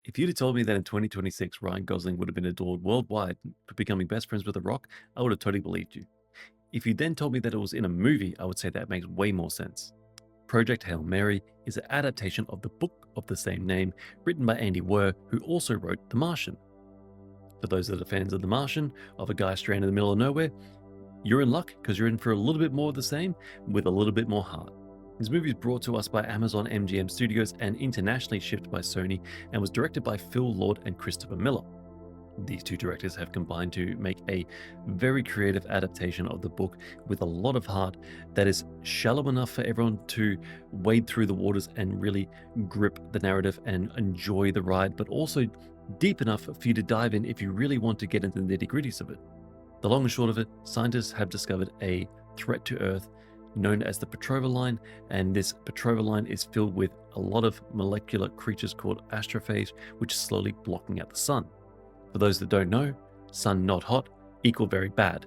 If you'd have told me that in 2026 Ryan Gosling would have been adored worldwide for becoming best friends with The Rock, I would have totally believed you. If you then told me that it was in a movie, I would say that makes way more sense. Project Hail Mary is an adaptation of the book of the same name, written by Andy Weir, who also wrote The Martian. For those that are fans of The Martian, of a guy stranded in the middle of nowhere, you're in luck because you're in for a little bit more of the same with a little bit more heart. This movie is brought to us by Amazon MGM Studios and internationally shipped by Sony and was directed by Phil Lord and Christopher Miller. These two directors have combined to make a very creative adaptation of the book with a lot of heart that is shallow enough for everyone to wade through the waters and really grip the narrative and enjoy the ride, but also deep enough for you to dive in if you really want to get into the nitty-gritties of it. The long and short of it, scientists have discovered a threat to Earth known as the Petrova line, and this Petrova line is filled with a lot of molecular creatures called astrophages, which is slowly blocking out the sun. For those that don't know, sun not hot equal very bad.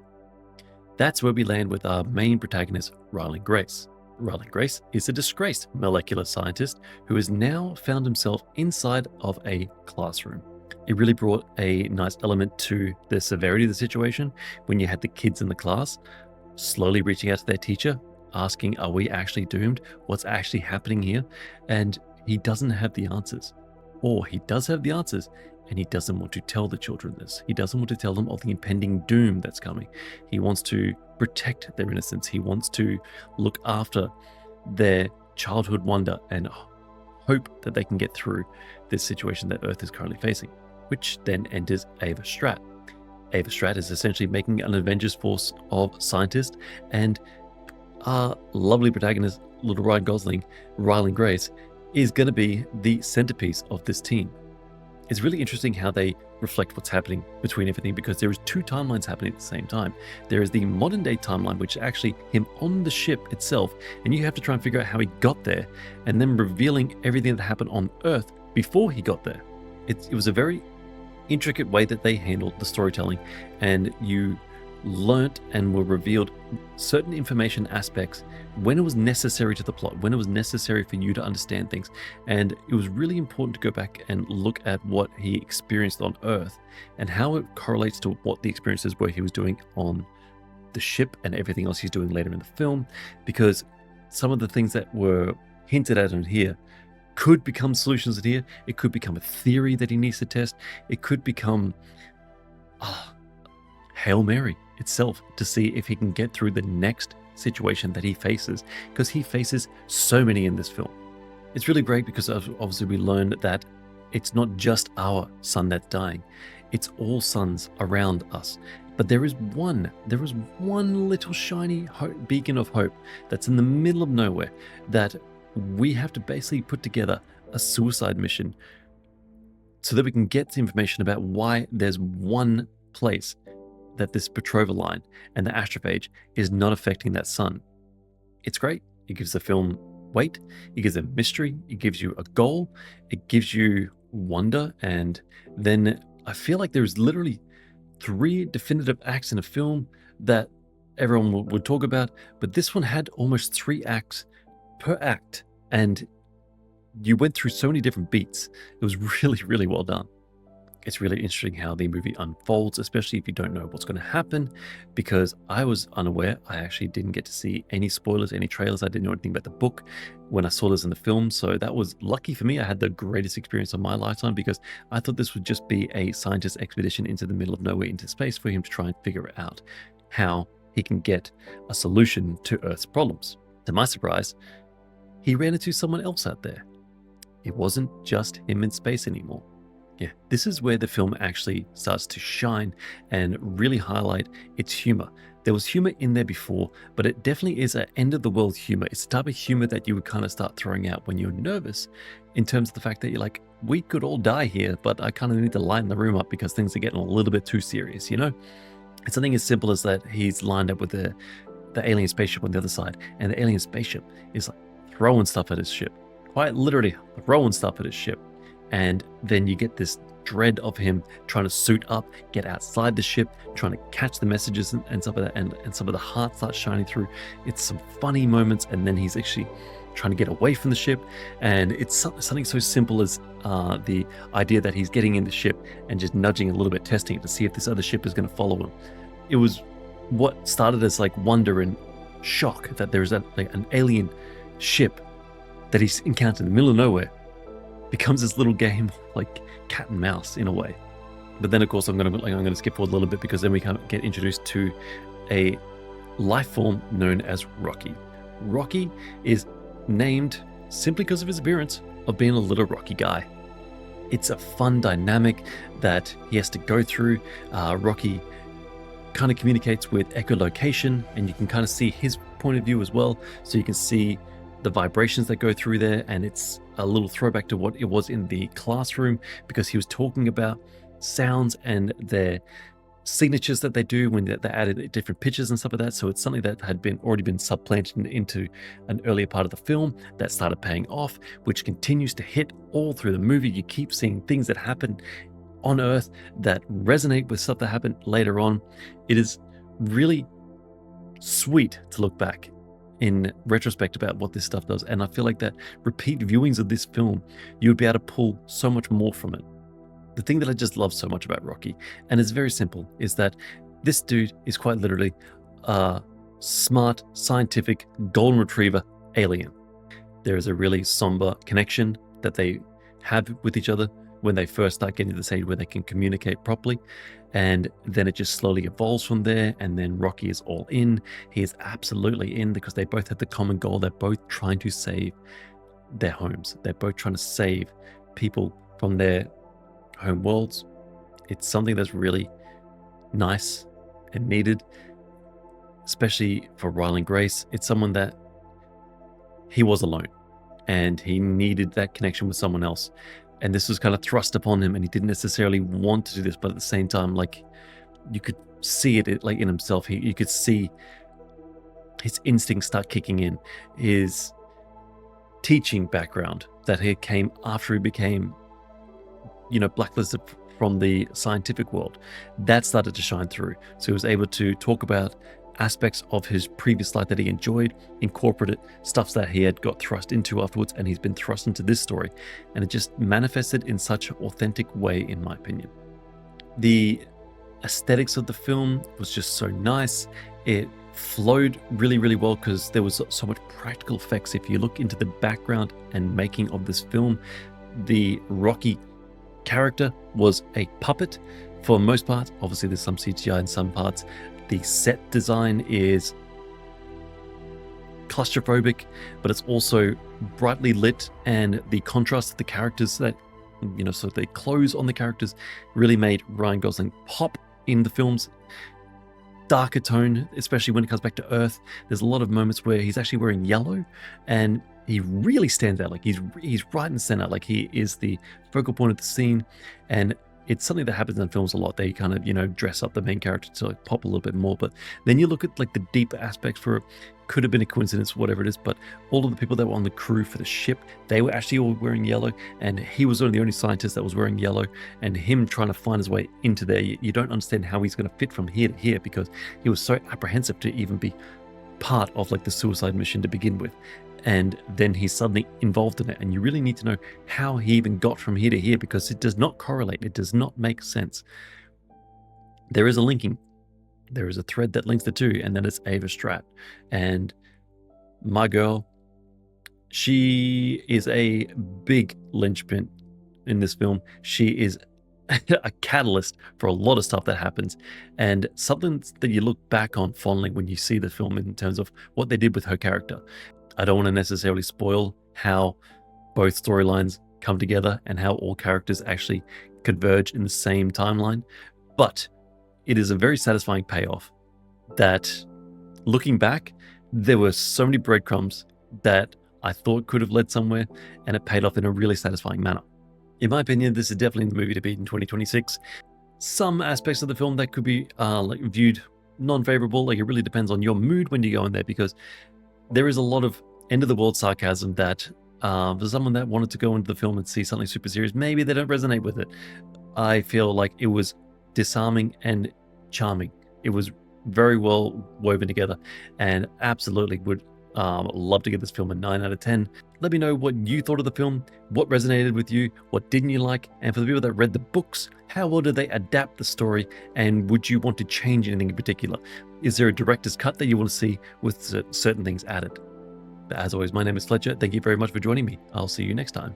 That's where we land with our main protagonist, Ryland Grace. Ryland Grace is a disgraced molecular scientist who has now found himself inside of a classroom. It really brought a nice element to the severity of the situation when you had the kids in the class slowly reaching out to their teacher, asking, are we actually doomed? What's actually happening here? And he doesn't have the answers. Or he does have the answers, and he doesn't want to tell the children this. He doesn't want to tell them of the impending doom that's coming. He wants to protect their innocence. He wants to look after their childhood wonder and hope that they can get through this situation that Earth is currently facing, which then enters Ava Stratt. Ava Stratt is essentially making an Avengers force of scientists, and our lovely protagonist, little Ryan Gosling, Ryland Grace, is going to be the centerpiece of this team. It's really interesting how they reflect what's happening between everything, because there is two timelines happening at the same time. There is the modern day timeline, which is actually him on the ship itself, and you have to try and figure out how he got there, and then revealing everything that happened on Earth before he got there. It was a very intricate way that they handled the storytelling, and you learnt and were revealed certain information aspects when it was necessary to the plot, when it was necessary for you to understand things. And it was really important to go back and look at what he experienced on Earth and how it correlates to what the experiences were he was doing on the ship and everything else he's doing later in the film, because some of the things that were hinted at in here could become solutions in here. It could become a theory that he needs to test. It could become Hail Mary itself to see if he can get through the next situation that he faces, because he faces so many in this film. It's really great because obviously we learned that it's not just our sun that's dying, it's all suns around us. But there is one little shiny beacon of hope that's in the middle of nowhere that we have to basically put together a suicide mission so that we can get the information about why there's one place that this Petrova line and the astrophage is not affecting that sun. It's great. It gives the film weight. It gives a mystery. It gives you a goal. It gives you wonder. And then I feel like there's literally 3 definitive acts in a film that everyone would talk about, but this one had almost 3 acts per act, and you went through so many different beats. It was really, really well done. It's really interesting how the movie unfolds, especially if you don't know what's going to happen, because I was unaware. I actually didn't get to see any spoilers, any trailers. I didn't know anything about the book when I saw this in the film. So that was lucky for me. I had the greatest experience of my lifetime, because I thought this would just be a scientist expedition into the middle of nowhere into space for him to try and figure out how he can get a solution to Earth's problems. To my surprise, he ran into someone else out there. It wasn't just him in space anymore. Yeah, this is where the film actually starts to shine and really highlight its humor. There was humor in there before, but it definitely is an end of the world humor. It's the type of humor that you would kind of start throwing out when you're nervous, in terms of the fact that you're like, we could all die here, but I kind of need to lighten the room up because things are getting a little bit too serious, you know? It's something as simple as that he's lined up with the alien spaceship on the other side, and the alien spaceship is like throwing stuff at his ship, quite literally throwing stuff at his ship. And then you get this dread of him trying to suit up, get outside the ship, trying to catch the messages and stuff like that, and some of the heart starts shining through. It's some funny moments, and then he's actually trying to get away from the ship. And it's something so simple as the idea that he's getting in the ship and just nudging a little bit, testing it to see if this other ship is going to follow him. It was what started as like wonder and shock that there's an alien ship that he's encountered in the middle of nowhere, becomes this little game like cat and mouse in a way. But then of course I'm gonna skip forward a little bit, because then we can get introduced to a life form known as Rocky. Rocky is named simply because of his appearance of being a little rocky guy. It's a fun dynamic that he has to go through. Rocky kind of communicates with echolocation, and you can kind of see his point of view as well. So you can see the vibrations that go through there, and it's a little throwback to what it was in the classroom, because he was talking about sounds and their signatures that they do when they added different pitches and stuff like that. So it's something that had already been supplanted into an earlier part of the film that started paying off, which continues to hit all through the movie. You keep seeing things that happen on Earth that resonate with stuff that happened later on. It is really sweet to look back in retrospect about what this stuff does, and I feel like that repeat viewings of this film, you would be able to pull so much more from it. The thing that I just love so much about Rocky, and it's very simple, is that this dude is quite literally a smart, scientific, golden retriever alien. There is a really somber connection that they have with each other when they first start getting to the stage where they can communicate properly, and then it just slowly evolves from there. And then Rocky is all in. He is absolutely in, because they both have the common goal. They're both trying to save their homes. They're both trying to save people from their home worlds. It's something that's really nice and needed, especially for Ryland Grace. It's someone that he was alone and he needed that connection with someone else, and this was kind of thrust upon him, and he didn't necessarily want to do this, but at the same time, like, you could see it like in himself. You could see his instincts start kicking in. His teaching background that he came after he became blacklisted from the scientific world, that started to shine through. So he was able to talk about aspects of his previous life that he enjoyed, incorporated stuff that he had got thrust into afterwards, and he's been thrust into this story, and it just manifested in such an authentic way, in my opinion. The aesthetics of the film was just so nice. It flowed really, really well, because there was so much practical effects. If you look into the background and making of this film, the Rocky character was a puppet for the most part. Obviously there's some CGI in some parts. The set design is claustrophobic, but it's also brightly lit, and the contrast of the characters that so the clothes on the characters really made Ryan Gosling pop in the film's darker tone, especially when it comes back to Earth. There's a lot of moments where he's actually wearing yellow, and he really stands out. Like he's right in the center. Like he is the focal point of the scene, and it's something that happens in films a lot. They kind of dress up the main character to like pop a little bit more. But then you look at like the deeper aspects for it. Could have been a coincidence, whatever it is, but all of the people that were on the crew for the ship, they were actually all wearing yellow, and he was the only scientist that was wearing yellow. And him trying to find his way into there, you don't understand how he's going to fit from here to here, because he was so apprehensive to even be part of like the suicide mission to begin with. And then he's suddenly involved in it, and you really need to know how he even got from here to here, because it does not correlate. It does not make sense. There is a linking. There is a thread that links the two, and then it's Ava Stratt. And my girl, she is a big linchpin in this film. She is a catalyst for a lot of stuff that happens, and something that you look back on fondly when you see the film in terms of what they did with her character. I don't want to necessarily spoil how both storylines come together and how all characters actually converge in the same timeline, but it is a very satisfying payoff that, looking back, there were so many breadcrumbs that I thought could have led somewhere, and it paid off in a really satisfying manner. In my opinion, this is definitely the movie to beat in 2026. Some aspects of the film that could be viewed non-favorable, like it really depends on your mood when you go in there, because there is a lot of end-of-the-world sarcasm that for someone that wanted to go into the film and see something super serious, maybe they don't resonate with it. I feel like it was disarming and charming. It was very well woven together, and absolutely would Love to give this film a 9 out of 10. Let me know what you thought of the film, what resonated with you, what didn't you like, and for the people that read the books, how well did they adapt the story, and would you want to change anything in particular? Is there a director's cut that you want to see with certain things added? But as always, my name is Fletcher. Thank you very much for joining me. I'll see you next time.